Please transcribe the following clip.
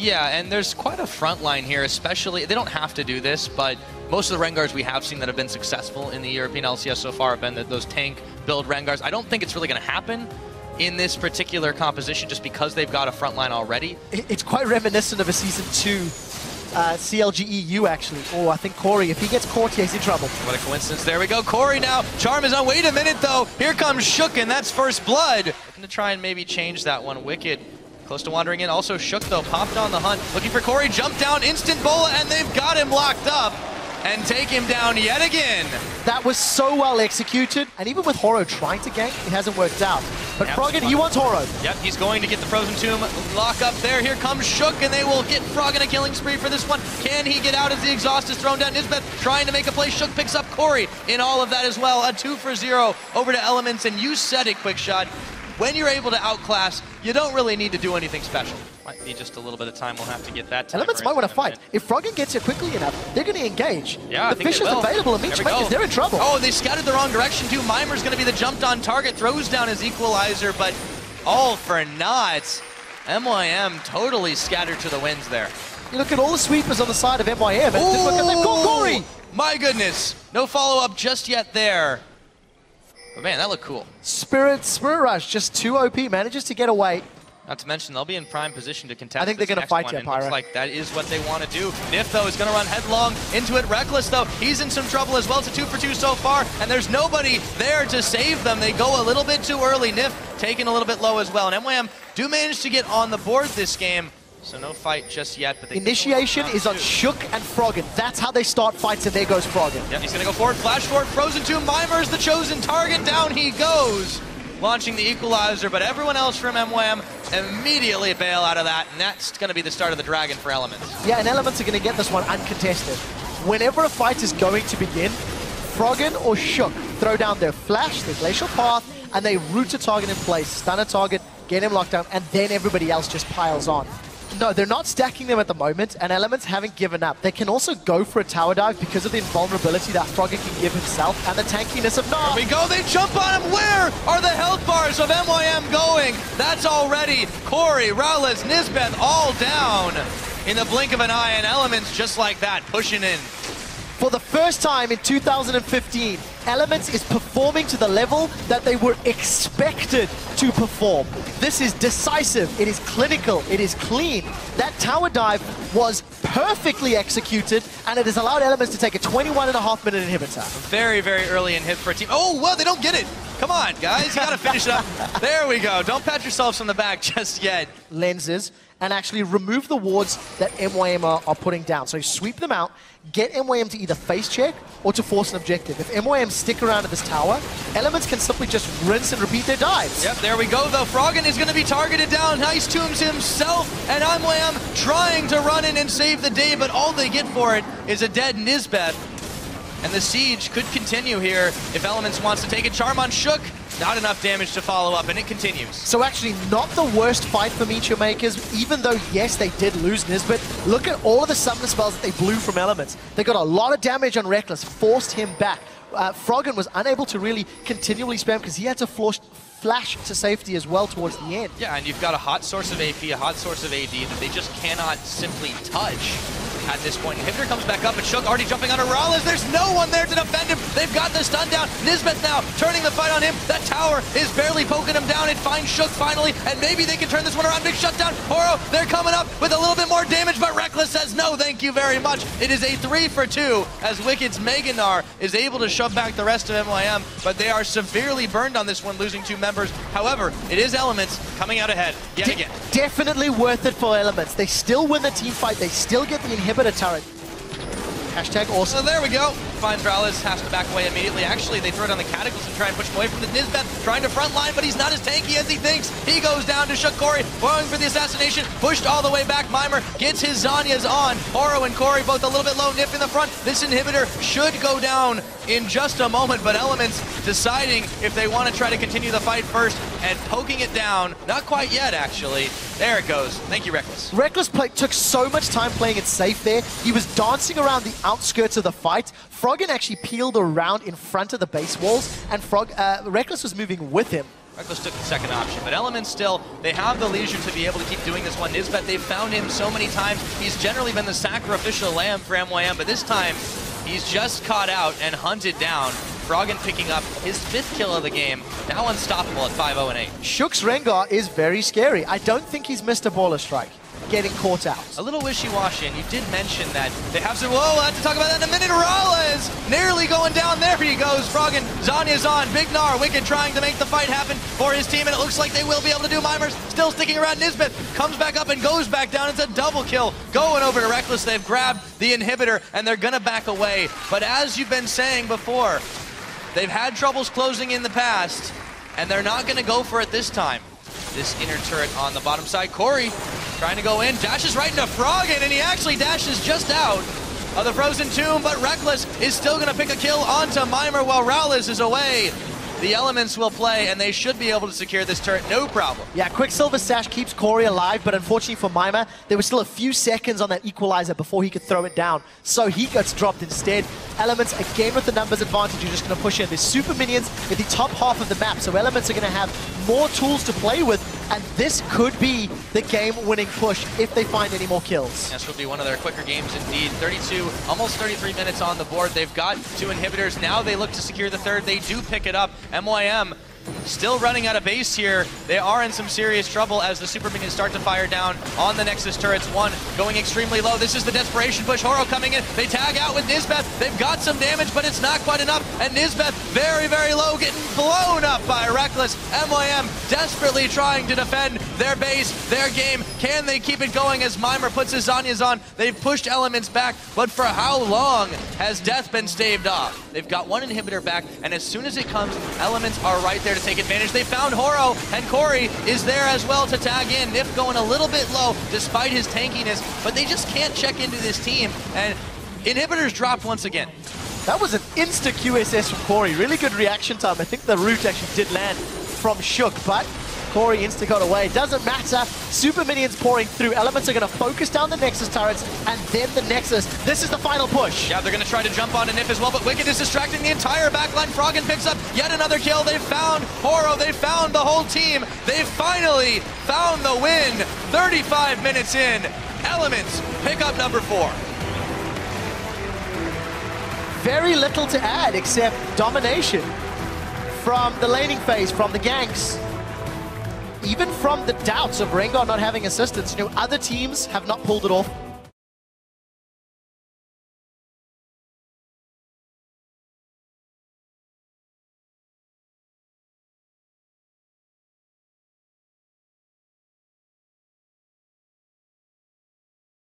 Yeah, and there's quite a front line here, especially, they don't have to do this, but most of the Rengars we have seen that have been successful in the European LCS so far have been those tank build Rengars. I don't think it's really going to happen in this particular composition just because they've got a front line already. It's quite reminiscent of a Season 2 CLG EU, actually. Oh, I think Kori, if he gets caught, he's in trouble. What a coincidence. There we go. Kori now. Charm is on. Wait a minute, though. Here comes Shook, and that's first blood. Looking to try and maybe change that one. Wickd close to wandering in. Also, Shook, though, popped on the hunt. Looking for Kori. Jump down. Instant bola, and they've got him locked up. And take him down yet again. That was so well executed, and even with Horo trying to gank, it hasn't worked out. But Froggen, he wants Horo. Yep, he's going to get the Frozen Tomb lock up there. Here comes Shook, and they will get Froggen a killing spree for this one. Can he get out as the exhaust is thrown down? Nisbeth trying to make a play. Shook picks up Kori in all of that as well. A 2 for 0 over to Elements, and you said it, Quick Shot. When you're able to outclass, you don't really need to do anything special. Might be just a little bit of time. We'll have to get that. Elements might want to fight. If Froggen gets here quickly enough, they're going to engage. Yeah, the fish is available, and Makers, they're in trouble. Oh, they scouted the wrong direction too. Mimer's going to be the jumped on target, throws down his equalizer, but all for naught. MYM totally scattered to the winds there. You look at all the sweepers on the side of MYM, and look at they've got Kori. My goodness, no follow-up just yet there. But man, that looked cool. Spirit Rush, just 2 OP, manages to get away. Not to mention, they'll be in prime position to contest. I think they're going to fight you, Pyro. Looks like that is what they want to do. Nyph, though, is going to run headlong into it. Rekkles, though, he's in some trouble as well. It's a 2 for 2 so far, and there's nobody there to save them. They go a little bit too early. Nyph taken a little bit low as well. And MYM do manage to get on the board this game. So no fight just yet, but they initiation is on Shook and Froggen. That's how they start fights, and there goes Froggen. Yep, he's gonna go forward, flash forward, Frozen Tomb, Mimer's the chosen target, down he goes. Launching the equalizer, but everyone else from MYM immediately bail out of that, and that's gonna be the start of the dragon for Elements. Yeah, and Elements are gonna get this one uncontested. Whenever a fight is going to begin, Froggen or Shook throw down their flash, their glacial path, and they root a target in place, stun a target, get him locked down, and then everybody else just piles on. No, they're not stacking them at the moment, and Elements haven't given up. They can also go for a tower dive because of the invulnerability that Froggen can give himself and the tankiness of Gnar. Here we go, they jump on him. Where are the health bars of MYM going? That's already Kori, MrRallez, Nisbeth all down in the blink of an eye, and Elements just like that, pushing in. For the first time in 2015, Elements is performing to the level that they were expected to perform. This is decisive, it is clinical, it is clean. That tower dive was perfectly executed, and it has allowed Elements to take a 21.5-minute inhibitor. Very, very early in hit for a team. Oh, well, they don't get it. Come on, guys, you gotta finish it up. There we go. Don't pat yourselves on the back just yet. Lenses, and actually remove the wards that MYM are putting down. So sweep them out, get MYM to either face check or to force an objective. If MYM stick around at this tower, Elements can simply just rinse and repeat their dives. Yep, there we go though. Froggen is going to be targeted down. Nice tombs himself, and MYM trying to run in and save the day, but all they get for it is a dead Nisbeth. And the siege could continue here if Elements wants to take it. Charm on Shook. Not enough damage to follow up, and it continues. So actually, not the worst fight for Meteor Makers, even though, yes, they did lose Nisbeth. Look at all of the summoner spells that they blew from Elements. They got a lot of damage on Rekkles, forced him back. Froggen was unable to really continually spam because he had to flash to safety as well towards the end. Yeah, and you've got a hot source of AP, a hot source of AD that they just cannot simply touch at this point. Inhibitor comes back up, and Shook already jumping on MrRallez. There's no one there to defend him. They've got the stun down. Nisbeth now turning the fight on him. That tower is barely poking him down. It finds Shook finally, and maybe they can turn this one around. Big shutdown. Horo, they're coming up with a little bit more damage, but Rekkles says no, thank you very much. It is a 3 for 2 as Wicked's Gnar is able to shove back the rest of MYM, but they are severely burned on this one, losing 2 members. However, it is Elements coming out ahead yet again. Definitely worth it for Elements. They still win the team fight. They still get the inhibitor turret. Hashtag awesome. So there we go. Finds MrRallez, has to back away immediately. Actually, they throw down the Cataclysm and try and push him away from the Nisbeth, trying to front line, but he's not as tanky as he thinks. He goes down to Shook Kori, going for the assassination, pushed all the way back. Mimer gets his Zanyas on. Horo and Kori both a little bit low, Nyph in the front. This inhibitor should go down in just a moment, but Elements deciding if they want to try to continue the fight first and poking it down. Not quite yet, actually. There it goes. Thank you, Rekkles. Rekkles took so much time playing it safe there. He was dancing around the outskirts of the fight. Froggen actually peeled around in front of the base walls, and Rekkles was moving with him. Rekkles took the second option, but Elements still, they have the leisure to be able to keep doing this one. Nisbeth, they've found him so many times. He's generally been the sacrificial lamb for MYM, but this time, he's just caught out and hunted down. Froggen picking up his 5th kill of the game, now unstoppable at 5-0-8. Shook's Rengar is very scary. I don't think he's missed a baller strike getting caught out. A little wishy-washy, and you did mention that they have some, whoa, we'll have to talk about that in a minute. MrRallez nearly going down. There he goes. Froggen, Zanya's on. Big Gnar, Wickd trying to make the fight happen for his team, and it looks like they will be able to do. Mimer's still sticking around. Nisbeth comes back up and goes back down. It's a double kill going over to Rekkles. They've grabbed the inhibitor, and they're going to back away. But as you've been saying before, they've had troubles closing in the past, and they're not going to go for it this time. This inner turret on the bottom side. Kori trying to go in, dashes right into Froggen, and he actually dashes just out of the frozen tomb, but Rekkles is still going to pick a kill onto Mimer while MrRallez is away. The Elements will play, and they should be able to secure this turret, no problem. Yeah, Quicksilver Sash keeps Kori alive, but unfortunately for Mimer, there was still a few seconds on that equalizer before he could throw it down, so he gets dropped instead. Elements, again with the numbers advantage, you're just going to push in. There's super minions at the top half of the map, so Elements are going to have more tools to play with, and this could be the game-winning push if they find any more kills. This will be one of their quicker games indeed. 32, almost 33 minutes on the board. They've got 2 inhibitors. Now they look to secure the 3rd. They do pick it up. MYM still running out of base here. They are in some serious trouble as the super minions start to fire down on the Nexus turrets. One going extremely low. This is the desperation push. Horo coming in. They tag out with Nisbeth. They've got some damage, but it's not quite enough. And Nisbeth very, very low, getting blown up by Rekkles. MYM desperately trying to defend their base, their game. Can they keep it going as Mimer puts his Zanyas on? They've pushed Elements back, but for how long has death been staved off? They've got 1 inhibitor back, and as soon as it comes, Elements are right there to take advantage. They found Horo, and Kori is there as well to tag in. Nyph going a little bit low despite his tankiness, but they just can't check into this team, and inhibitors dropped once again. That was an insta QSS from Kori. Really good reaction time. I think the root actually did land from Shook, but Kori insta got away. Doesn't matter. Super minions pouring through. Elements are going to focus down the Nexus turrets, and then the Nexus. This is the final push. Yeah, they're going to try to jump onto Nyph as well, but Wickd is distracting the entire backline. Froggen picks up yet another kill. They found Horo. They found the whole team. They finally found the win. 35 minutes in. Elements pick up number 4. Very little to add except domination from the laning phase, from the ganks. Even from the doubts of Rengar not having assistance, you know, other teams have not pulled it off.